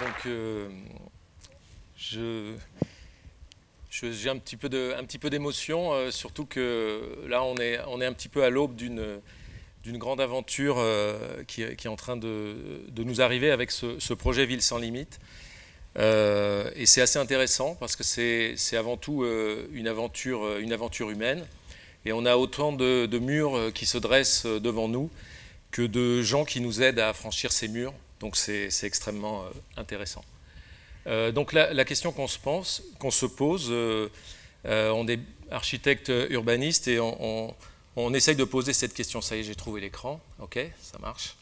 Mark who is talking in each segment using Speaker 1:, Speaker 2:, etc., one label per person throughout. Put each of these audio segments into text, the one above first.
Speaker 1: donc j'ai un petit peu d'émotion, surtout que là on est un petit peu à l'aube d'une grande aventure qui est en train de nous arriver avec ce projet Ville sans limite. Et c'est assez intéressant parce que c'est avant tout une aventure humaine. Et on a autant de murs qui se dressent devant nous que de gens qui nous aident à franchir ces murs. Donc c'est extrêmement intéressant. Donc la question qu'on se pose, on est architecte urbaniste et on essaye de poser cette question. Ça y est, j'ai trouvé l'écran. Ok, ça marche.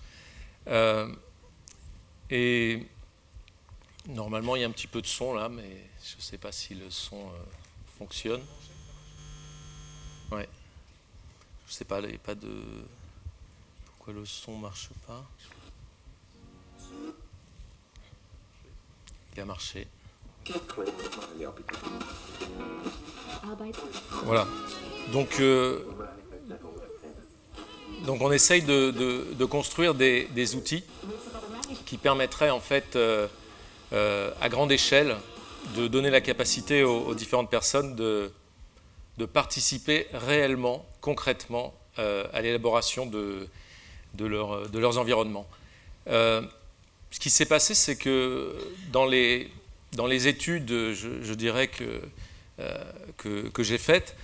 Speaker 1: Et normalement, il y a un petit peu de son là, mais je ne sais pas si le son fonctionne. Ouais. Je ne sais pas, il n'y a pas de... Pourquoi le son ne marche pas? Il a marché. Voilà. Donc on essaye de construire des outils qui permettraient en fait à grande échelle de donner la capacité aux différentes personnes de participer réellement, concrètement à l'élaboration de leurs environnements. Ce qui s'est passé, c'est que dans les études, je dirais que j'ai faites,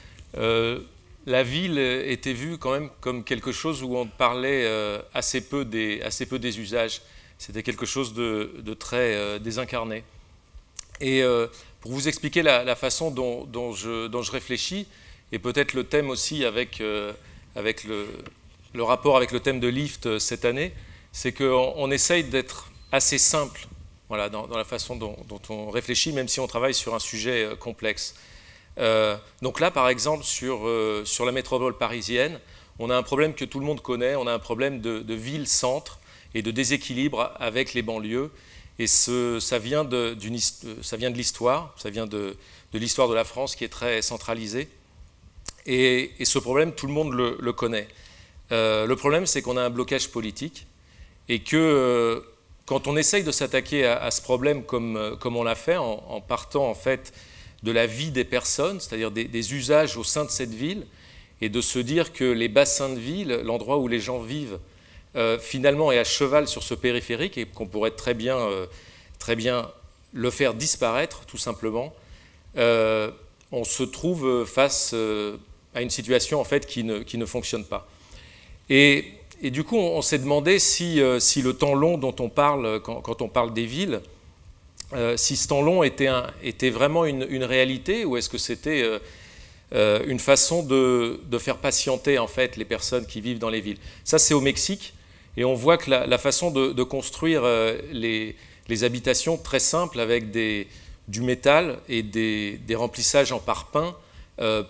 Speaker 1: la ville était vue quand même comme quelque chose où on parlait assez peu des usages. C'était quelque chose de très désincarné. Et pour vous expliquer la façon dont je réfléchis, et peut-être le thème aussi avec le rapport avec le thème de Lift cette année, c'est qu'on essaye d'être assez simple, voilà, dans la façon dont on réfléchit, même si on travaille sur un sujet complexe. Donc là, par exemple, sur la métropole parisienne, on a un problème que tout le monde connaît, on a un problème de ville-centre et de déséquilibre avec les banlieues. Et ça vient de l'histoire, ça vient de l'histoire de la France qui est très centralisée. Et ce problème, tout le monde le connaît. Le problème, c'est qu'on a un blocage politique et que quand on essaye de s'attaquer à ce problème comme on l'a fait, en partant en fait de la vie des personnes, c'est-à-dire des usages au sein de cette ville, et de se dire que les bassins de ville, l'endroit où les gens vivent, finalement est à cheval sur ce périphérique et qu'on pourrait très bien le faire disparaître, tout simplement, on se trouve face à une situation en fait qui ne fonctionne pas. Et du coup, on s'est demandé si le temps long dont on parle quand on parle des villes, si ce temps long était vraiment une réalité ou est-ce que c'était une façon de faire patienter en fait les personnes qui vivent dans les villes. Ça, c'est au Mexique, et on voit que la façon de construire les habitations très simples avec du métal et des remplissages en parpaing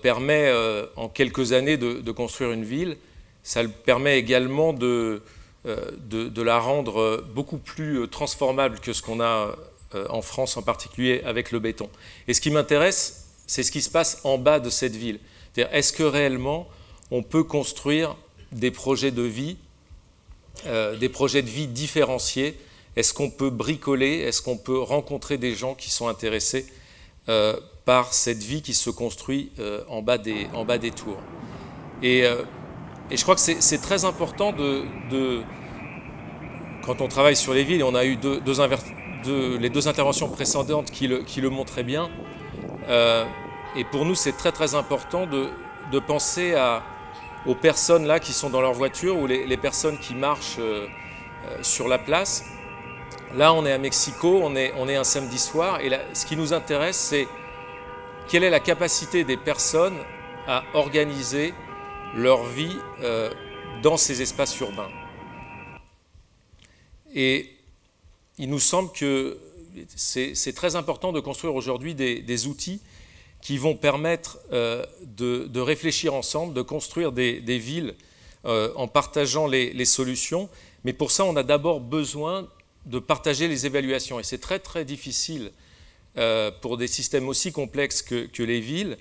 Speaker 1: permet en quelques années de construire une ville. Ça permet également de la rendre beaucoup plus transformable que ce qu'on a en France en particulier avec le béton. Et ce qui m'intéresse, c'est ce qui se passe en bas de cette ville. C'est-à-dire, est-ce que réellement on peut construire des projets de vie différenciés? Est-ce qu'on peut bricoler? Est-ce qu'on peut rencontrer des gens qui sont intéressés par cette vie qui se construit en bas des tours? Et je crois que c'est très important quand on travaille sur les villes, et on a eu les deux interventions précédentes qui le montraient bien, et pour nous c'est très très important de penser aux personnes là qui sont dans leur voiture ou les personnes qui marchent sur la place. Là on est à Mexico, on est un samedi soir, et là, ce qui nous intéresse, c'est quelle est la capacité des personnes à organiser leur vie dans ces espaces urbains. Et il nous semble que c'est très important de construire aujourd'hui des outils qui vont permettre de réfléchir ensemble, de construire des villes en partageant les solutions. Mais pour ça, on a d'abord besoin de partager les évaluations. Et c'est très très difficile pour des systèmes aussi complexes que les villes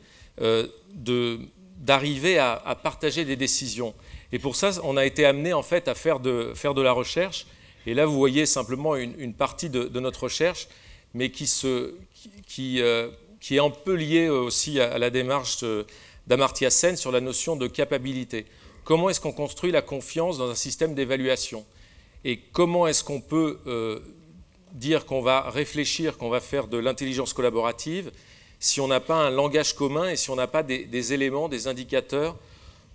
Speaker 1: d'arriver à partager des décisions. Et pour ça, on a été amené en fait à faire de la recherche. Et là, vous voyez simplement une partie de notre recherche, mais qui est un peu liée aussi à la démarche d'Amartya Sen sur la notion de capacité. Comment est-ce qu'on construit la confiance dans un système d'évaluation? Et comment est-ce qu'on peut dire qu'on va réfléchir, qu'on va faire de l'intelligence collaborative si on n'a pas un langage commun et si on n'a pas des éléments, des indicateurs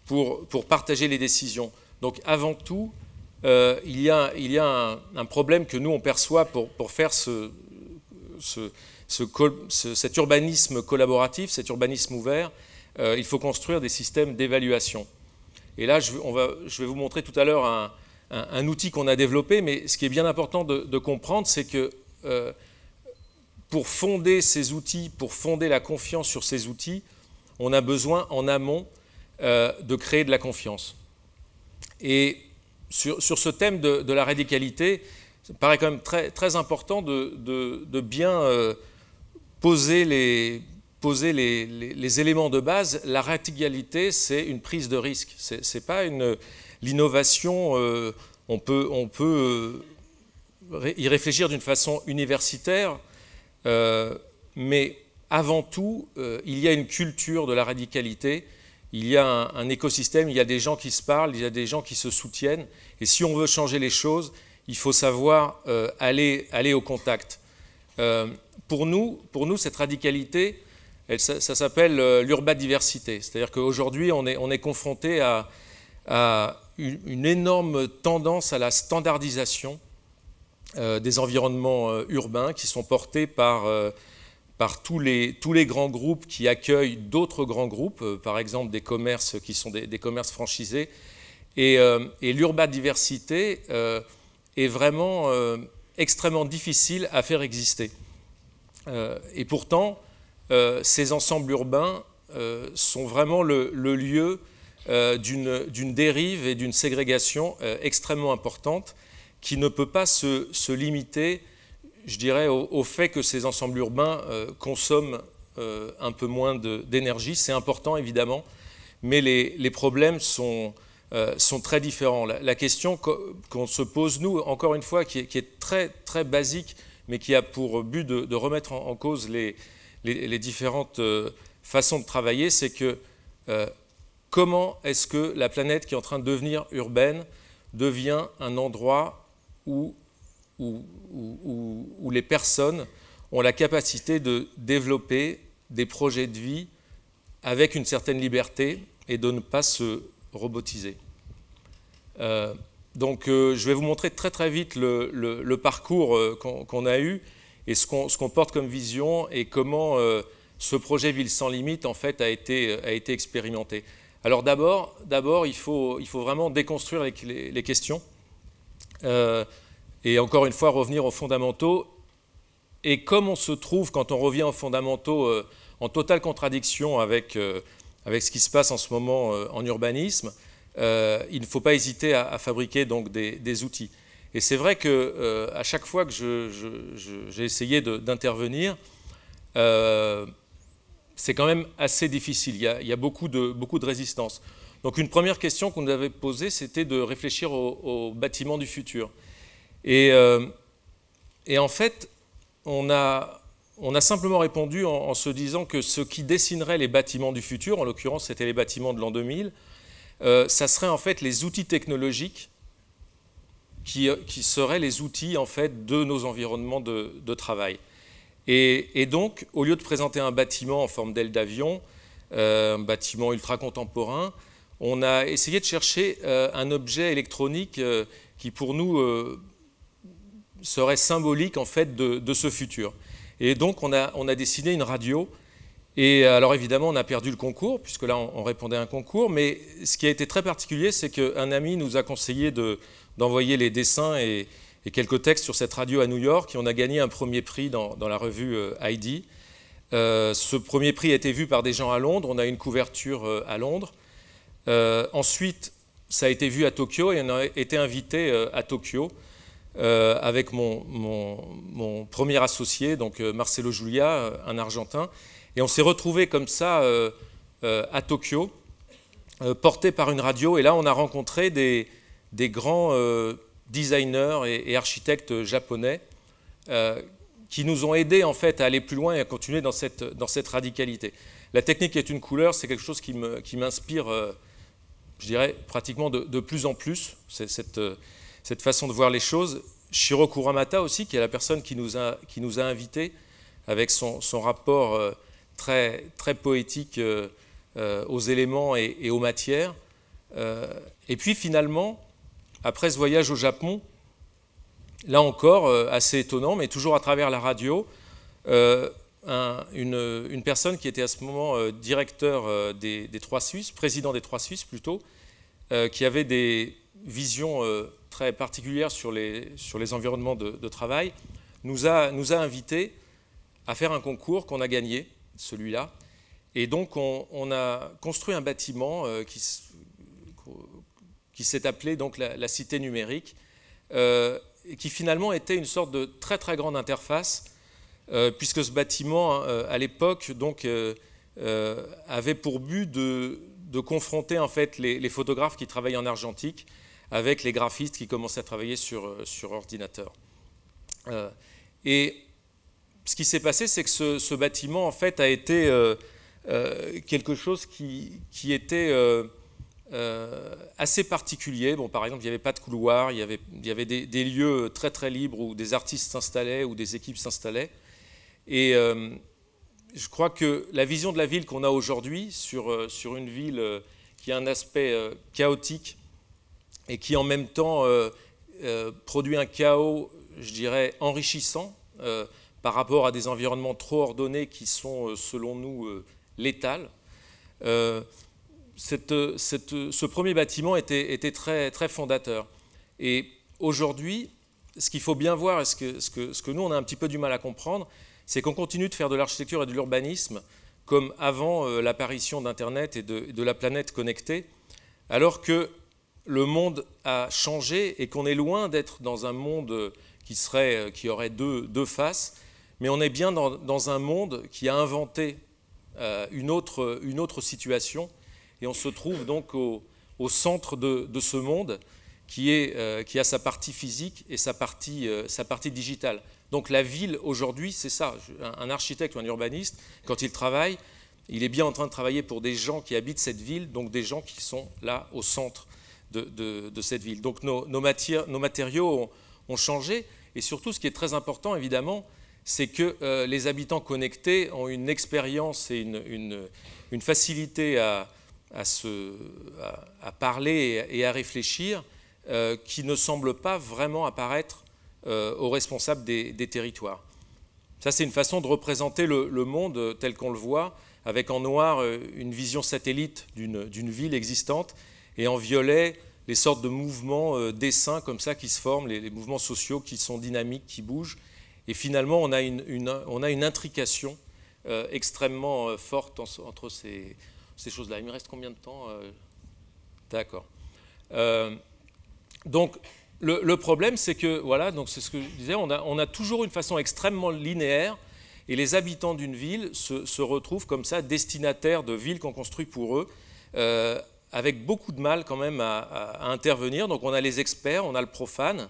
Speaker 1: pour partager les décisions? Donc avant tout, il y a un problème que nous on perçoit pour faire cet urbanisme collaboratif, cet urbanisme ouvert. Il faut construire des systèmes d'évaluation. Et là, je vais vous montrer tout à l'heure un outil qu'on a développé, mais ce qui est bien important de comprendre, c'est que pour fonder ces outils, pour fonder la confiance sur ces outils, on a besoin en amont de créer de la confiance. Et sur ce thème de la radicalité, ça me paraît quand même très important de bien poser les éléments de base. La radicalité, c'est une prise de risque. C'est pas l'innovation. On peut y réfléchir d'une façon universitaire, mais avant tout, il y a une culture de la radicalité. Il y a un écosystème, il y a des gens qui se parlent, il y a des gens qui se soutiennent. Et si on veut changer les choses, il faut savoir aller au contact. Pour nous, cette radicalité, ça s'appelle l'urbadiversité. C'est-à-dire qu'aujourd'hui, on est confronté à une énorme tendance à la standardisation des environnements urbains qui sont portés par tous les grands groupes qui accueillent d'autres grands groupes, par exemple des commerces qui sont des commerces franchisés. Et l'urbadiversité est vraiment extrêmement difficile à faire exister. Et pourtant, ces ensembles urbains sont vraiment le lieu d'une dérive et d'une ségrégation extrêmement importante qui ne peut pas se limiter, je dirais, au fait que ces ensembles urbains consomment un peu moins d'énergie. C'est important, évidemment, mais les problèmes sont très différents. La question qu'on se pose, nous, encore une fois, qui est très, très basique, mais qui a pour but de remettre en cause les différentes façons de travailler, c'est que comment est-ce que la planète qui est en train de devenir urbaine devient un endroit où les personnes ont la capacité de développer des projets de vie avec une certaine liberté et de ne pas se robotiser. Donc je vais vous montrer très très vite le parcours qu'on a eu et ce qu'on porte comme vision et comment ce projet Ville sans limite en fait a été expérimenté. Alors d'abord il faut vraiment déconstruire les questions et encore une fois revenir aux fondamentaux. Et comme on se trouve quand on revient aux fondamentaux en totale contradiction avec ce qui se passe en ce moment en urbanisme, il ne faut pas hésiter à fabriquer donc des outils. Et c'est vrai qu'à chaque fois que j'ai essayé d'intervenir, c'est quand même assez difficile. Il y a beaucoup de résistance. Donc une première question qu'on nous avait posée, c'était de réfléchir aux bâtiments du futur. Et en fait, on a simplement répondu en se disant que ce qui dessinerait les bâtiments du futur, en l'occurrence c'était les bâtiments de l'an 2000, ça serait en fait les outils technologiques qui seraient les outils en fait de nos environnements de travail. Et donc, au lieu de présenter un bâtiment en forme d'aile d'avion, un bâtiment ultra contemporain, on a essayé de chercher un objet électronique qui pour nous serait symbolique en fait de ce futur. Et donc on a dessiné une radio. Et alors évidemment on a perdu le concours puisque là on répondait à un concours, mais ce qui a été très particulier, c'est qu'un ami nous a conseillé d'envoyer les dessins et quelques textes sur cette radio à New York, et on a gagné un premier prix dans la revue ID. Ce premier prix a été vu par des gens à Londres, on a eu une couverture à Londres. Ensuite ça a été vu à Tokyo et on a été invité à Tokyo avec mon premier associé, donc Marcelo Julia, un Argentin. Et on s'est retrouvés comme ça à Tokyo, portés par une radio. Et là, on a rencontré des grands designers et architectes japonais qui nous ont aidés en fait à aller plus loin et à continuer dans cette radicalité. La technique est une couleur, c'est quelque chose qui m'inspire, je dirais, pratiquement de plus en plus, cette façon de voir les choses. Shiro Kuramata aussi, qui est la personne qui nous a invités avec son rapport très, très poétique aux éléments et aux matières. Et puis finalement, après ce voyage au Japon, là encore, assez étonnant, mais toujours à travers la radio, une personne qui était à ce moment directeur des Trois Suisses, président des Trois Suisses plutôt, qui avait des visions très particulières sur les environnements de travail, nous a invités à faire un concours qu'on a gagné, celui-là. Et donc on a construit un bâtiment qui s'est appelé donc la Cité numérique, qui finalement était une sorte de très très grande interface, puisque ce bâtiment à l'époque donc avait pour but de confronter en fait les photographes qui travaillaient en argentique avec les graphistes qui commençaient à travailler sur ordinateur. Et ce qui s'est passé, c'est que ce bâtiment en fait a été quelque chose qui était assez particulier. Bon, par exemple, il n'y avait pas de couloir, il y avait des lieux très très libres où des artistes s'installaient, où des équipes s'installaient. Et je crois que la vision de la ville qu'on a aujourd'hui sur une ville qui a un aspect chaotique et qui en même temps produit un chaos, je dirais, enrichissant par rapport à des environnements trop ordonnés qui sont, selon nous, létals. Ce premier bâtiment était très, très fondateur. Et aujourd'hui, ce qu'il faut bien voir, et ce que nous, on a un petit peu du mal à comprendre, c'est qu'on continue de faire de l'architecture et de l'urbanisme comme avant l'apparition d'Internet et de la planète connectée, alors que le monde a changé et qu'on est loin d'être dans un monde qui aurait deux faces, mais on est bien dans un monde qui a inventé une autre situation, et on se trouve donc au centre de ce monde qui a sa partie physique et sa partie digitale. Donc la ville aujourd'hui, c'est ça. Un architecte ou un urbaniste, quand il travaille, il est bien en train de travailler pour des gens qui habitent cette ville, donc des gens qui sont là au centre de cette ville. Donc nos matériaux ont changé, et surtout ce qui est très important évidemment, c'est que les habitants connectés ont une expérience et une facilité à parler et à réfléchir qui ne semble pas vraiment apparaître aux responsables des territoires. Ça, c'est une façon de représenter le monde tel qu'on le voit, avec en noir une vision satellite d'une ville existante, et en violet les sortes de mouvements d'essaims comme ça qui se forment, les mouvements sociaux qui sont dynamiques, qui bougent. Et finalement, on a une intrication extrêmement forte entre ces choses-là. Il me reste combien de temps? D'accord. Donc, le problème, c'est que, voilà, donc c'est ce que je disais, on a toujours une façon extrêmement linéaire, et les habitants d'une ville se retrouvent comme ça, destinataires de villes qu'on construit pour eux, avec beaucoup de mal quand même à intervenir. Donc on a les experts, on a le profane,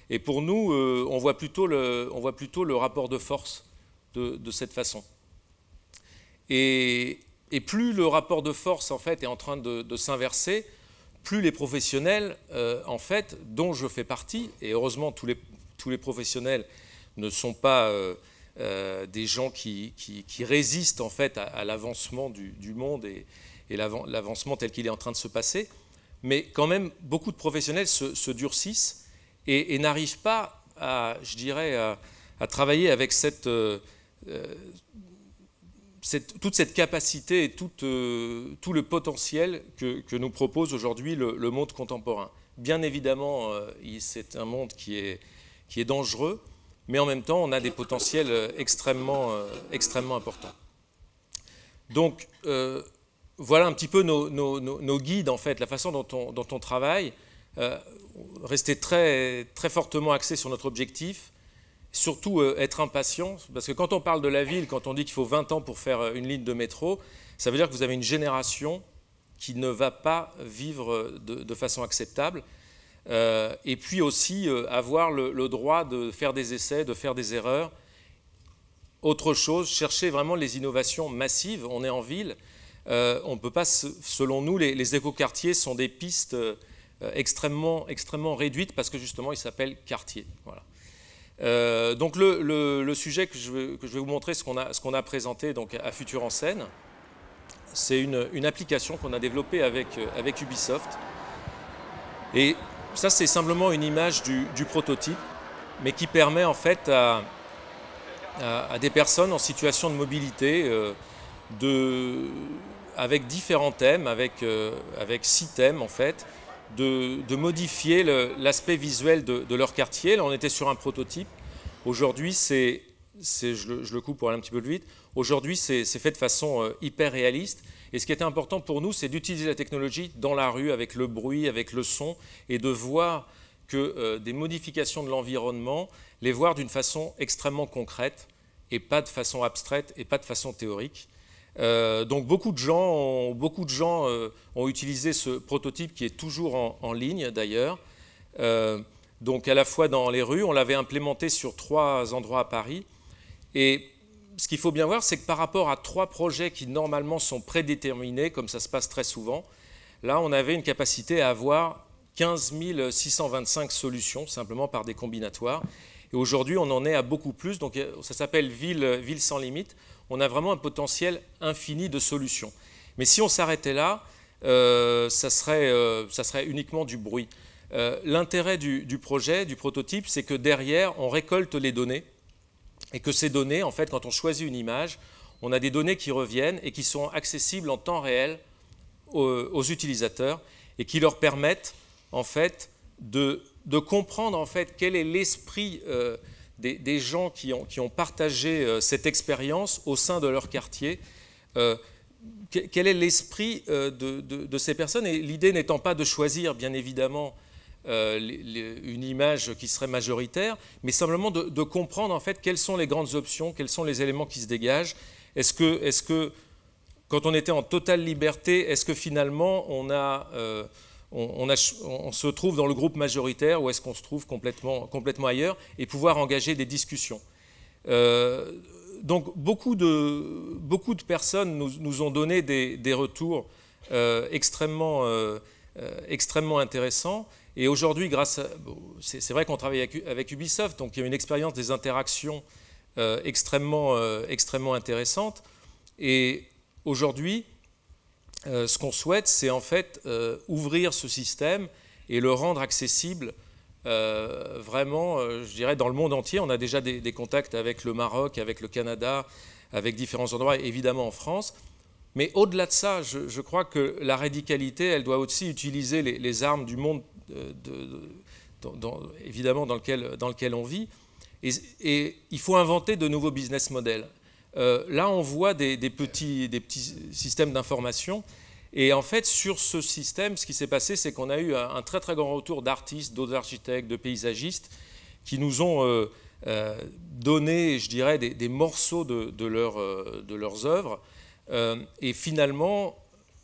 Speaker 1: et pour nous, on voit plutôt le rapport de force de cette façon. Et plus le rapport de force, en fait, est en train de s'inverser, plus les professionnels, en fait, dont je fais partie, et heureusement tous les professionnels ne sont pas des gens qui résistent en fait à l'avancement du monde et l'avancement tel qu'il est en train de se passer, mais quand même beaucoup de professionnels se durcissent et n'arrivent pas je dirais, à travailler avec toute cette capacité et tout le potentiel que nous propose aujourd'hui le monde contemporain. Bien évidemment, c'est un monde qui est dangereux, mais en même temps, on a des potentiels extrêmement importants. Donc, voilà un petit peu nos guides, en fait, la façon dont on travaille. Rester très, très fortement axé sur notre objectif, surtout être impatient, parce que quand on parle de la ville, quand on dit qu'il faut 20 ans pour faire une ligne de métro, ça veut dire que vous avez une génération qui ne va pas vivre de façon acceptable. et puis aussi avoir le droit de faire des essais, de faire des erreurs. Autre chose, chercher vraiment les innovations massives. On est en ville, on ne peut pas, selon nous, les écoquartiers sont des pistes extrêmement réduites parce que justement ils s'appellent quartiers. Voilà. Donc le sujet que je vais vous montrer, ce qu'on a présenté donc, à Futur en Scène, c'est une application qu'on a développée avec Ubisoft. Et ça, c'est simplement une image du prototype, mais qui permet en fait à des personnes en situation de mobilité, avec différents thèmes, avec 6 thèmes en fait, de modifier l'aspect visuel de leur quartier. Là, on était sur un prototype. Aujourd'hui, je le coupe pour aller un petit peu plus vite. Aujourd'hui, c'est fait de façon hyper réaliste. Et ce qui était important pour nous, c'est d'utiliser la technologie dans la rue, avec le bruit, avec le son, et de voir que des modifications de l'environnement, les voir d'une façon extrêmement concrète, et pas de façon abstraite, et pas de façon théorique. Donc beaucoup de gens ont utilisé ce prototype qui est toujours en ligne d'ailleurs. Donc à la fois dans les rues, on l'avait implémenté sur 3 endroits à Paris. Et ce qu'il faut bien voir, c'est que par rapport à 3 projets qui normalement sont prédéterminés, comme ça se passe très souvent, là on avait une capacité à avoir 15 625 solutions, simplement par des combinatoires. Et aujourd'hui, on en est à beaucoup plus. Donc ça s'appelle Ville sans limite. On a vraiment un potentiel infini de solutions. Mais si on s'arrêtait là, ça serait uniquement du bruit. L'intérêt du projet, du prototype, c'est que derrière, on récolte les données et que ces données, en fait, quand on choisit une image, on a des données qui reviennent et qui sont accessibles en temps réel aux utilisateurs et qui leur permettent, en fait, de comprendre, en fait, quel est l'esprit des gens qui ont partagé cette expérience au sein de leur quartier. Quel est l'esprit de ces personnes? Et l'idée n'étant pas de choisir, bien évidemment, une image qui serait majoritaire, mais simplement de comprendre en fait quelles sont les grandes options, quels sont les éléments qui se dégagent. Est-ce que quand on était en totale liberté, est-ce que finalement on se trouve dans le groupe majoritaire ou est-ce qu'on se trouve complètement ailleurs, et pouvoir engager des discussions. Donc beaucoup de personnes nous ont donné des retours extrêmement intéressants. Et aujourd'hui, c'est vrai qu'on travaille avec Ubisoft, donc il y a une expérience des interactions extrêmement intéressante. Et aujourd'hui, ce qu'on souhaite, c'est en fait ouvrir ce système et le rendre accessible vraiment, je dirais, dans le monde entier. On a déjà des contacts avec le Maroc, avec le Canada, avec différents endroits, évidemment en France. Mais au-delà de ça, je crois que la radicalité, elle doit aussi utiliser les armes du monde, évidemment, dans lequel on vit. Et il faut inventer de nouveaux business models. Là, on voit des petits systèmes d'information. Et en fait, sur ce système, ce qui s'est passé, c'est qu'on a eu un très grand retour d'artistes, d'autres architectes, de paysagistes, qui nous ont donné, je dirais, des morceaux de leurs œuvres. Et finalement,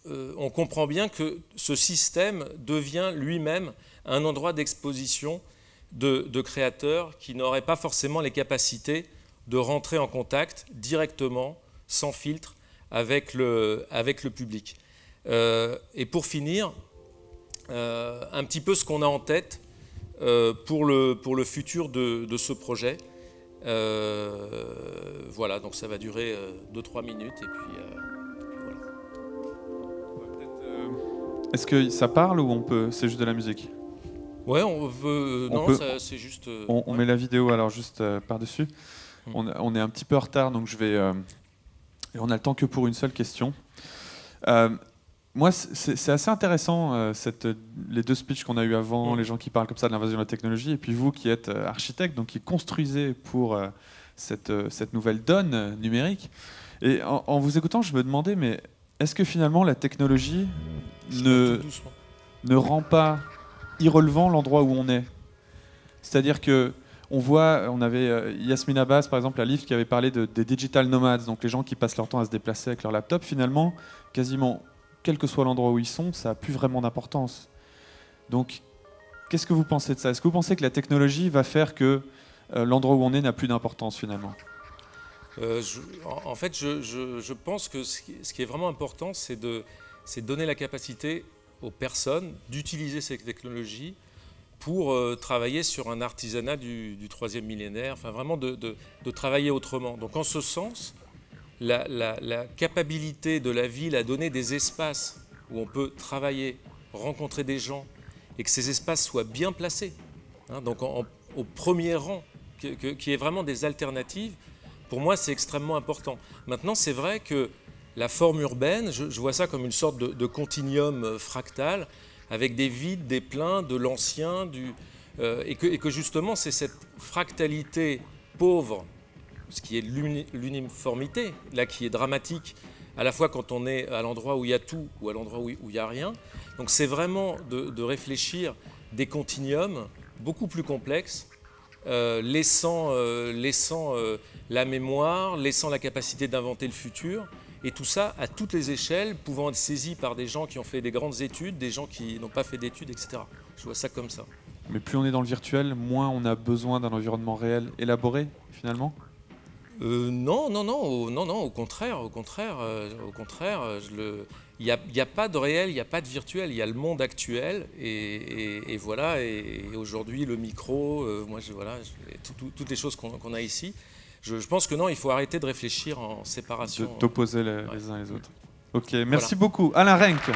Speaker 1: on comprend bien que ce système devient lui-même un endroit d'exposition de créateurs qui n'auraient pas forcément les capacités de rentrer en contact directement, sans filtre, avec le public. Et pour finir, un petit peu ce qu'on a en tête pour le futur de ce projet. Voilà, donc ça va durer 2-3 minutes et puis voilà.
Speaker 2: Est-ce que ça parle ou c'est juste de la musique?
Speaker 1: Ouais, on peut. C'est juste.
Speaker 2: On met la vidéo alors juste par-dessus. On est un petit peu en retard, donc je vais. Et on a le temps que pour une seule question. Moi, c'est assez intéressant, les 2 speeches qu'on a eu avant, les gens qui parlent comme ça de l'invasion de la technologie, et puis vous qui êtes architecte, donc qui construisez pour cette nouvelle donne numérique. Et en vous écoutant, je me demandais, mais est-ce que finalement la technologie ne rend pas irrelevant l'endroit où on est? C'est-à-dire que on avait Yasmine Abbas, par exemple, à Lift, qui avait parlé des digital nomades, donc les gens qui passent leur temps à se déplacer avec leur laptop. Finalement, quasiment, quel que soit l'endroit où ils sont, ça n'a plus vraiment d'importance. Donc, Qu'est-ce que vous pensez de ça? Est-ce que vous pensez que la technologie va faire que l'endroit où on est n'a plus d'importance finalement?
Speaker 1: En fait, je pense que ce qui est vraiment important, c'est de donner la capacité aux personnes d'utiliser ces technologies pour travailler sur un artisanat du troisième millénaire, enfin vraiment de travailler autrement. Donc en ce sens, la capacité de la ville à donner des espaces où on peut travailler, rencontrer des gens, et que ces espaces soient bien placés, hein, donc au premier rang, qu'il y ait vraiment des alternatives, pour moi c'est extrêmement important. Maintenant c'est vrai que la forme urbaine, je vois ça comme une sorte de continuum fractal, avec des vides, des pleins, de l'ancien, et que justement c'est cette fractalité pauvre, ce qui est l'uniformité, là qui est dramatique, à la fois quand on est à l'endroit où il y a tout ou à l'endroit où il n'y a rien. Donc c'est vraiment de réfléchir des continuums beaucoup plus complexes, laissant la mémoire, laissant la capacité d'inventer le futur, et tout ça à toutes les échelles, pouvant être saisi par des gens qui ont fait des grandes études, des gens qui n'ont pas fait d'études, etc. Je vois ça comme ça.
Speaker 2: Mais plus on est dans le virtuel, moins on a besoin d'un environnement réel élaboré, finalement?
Speaker 1: Non, au contraire, il n'y a pas de réel, il n'y a pas de virtuel, il y a le monde actuel, et voilà, et aujourd'hui le micro, toutes les choses qu'on a ici. Je pense que non, il faut arrêter de réfléchir en séparation.
Speaker 2: D'opposer les uns les autres. Ok, merci beaucoup. Alain Renck.